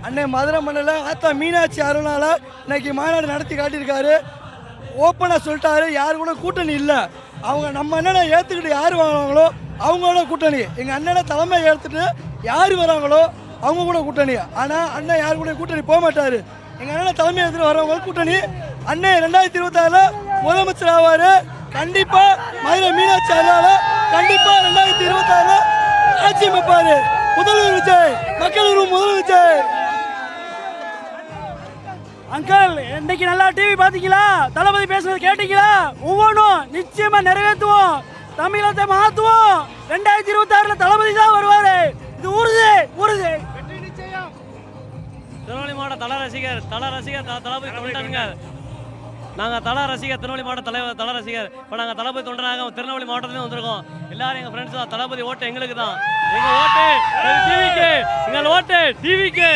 அன்னை மதுரை மண்ணில் ஆத்தா மீனாட்சி அருளால் இன்னைக்கு மாநாடு நடத்தி காட்டியிருக்காரு. ஓப்பனாக சொல்லிட்டாரு, யாரு கூட கூட்டணி இல்லை. அவங்க நம்ம அண்ணனை ஏற்றுக்கிட்டு யார் வராங்களோ அவங்களோட கூட்டணி. எங்கள் அண்ணனை தலைமை ஏற்றுட்டு யார் வராங்களோ அவங்க கூட கூட்டணி. ஆனால் அண்ணன் யார் கூட கூட்டணி போக மாட்டார். எங்கள் அண்ணனை தலைமை ஏற்றுட்டு வரவங்க கூட்டணி. அண்ணன் 2026 முதலமைச்சர் ஆவார். கண்டிப்பாக மதுரை மீனாட்சி அருளால் கண்டிப்பாக 2026 ஆட்சி அமைப்பார். முதல்வர் விஜய், மக்கள் முதல்வர் விஜய். அங்கிள், இன்னைக்கு நல்லா டிவி பாத்தீங்களா? தளபதி பேசுறது கேட்டீங்களா? ஒவ்வொன்றும் நிச்சயமா நிறைவேற்றுவோம். தமிழகத்தை மாத்துவோம். 2026 தளபதி தான் வருவாரு. இது உறுதி உறுதி. திருநெல்வேலி மாவட்ட தல ரசிகர் தளபதி தொண்டருங்க. நாங்கள் தல ரசிகர், திருநெல்வேலி மாவட்ட தல ரசிகர். இப்போ நாங்கள் தளபதி தொண்டராக திருநெல்வேலி மாவட்டத்துலேயும் வந்திருக்கோம். எல்லாரும் எங்கள் ஃப்ரெண்ட்ஸ் தான். தளபதி ஓட்டு எங்களுக்கு தான். எங்கள் ஓட்டு டிவிக்கு, எங்கள் ஓட்டு டிவிக்கு.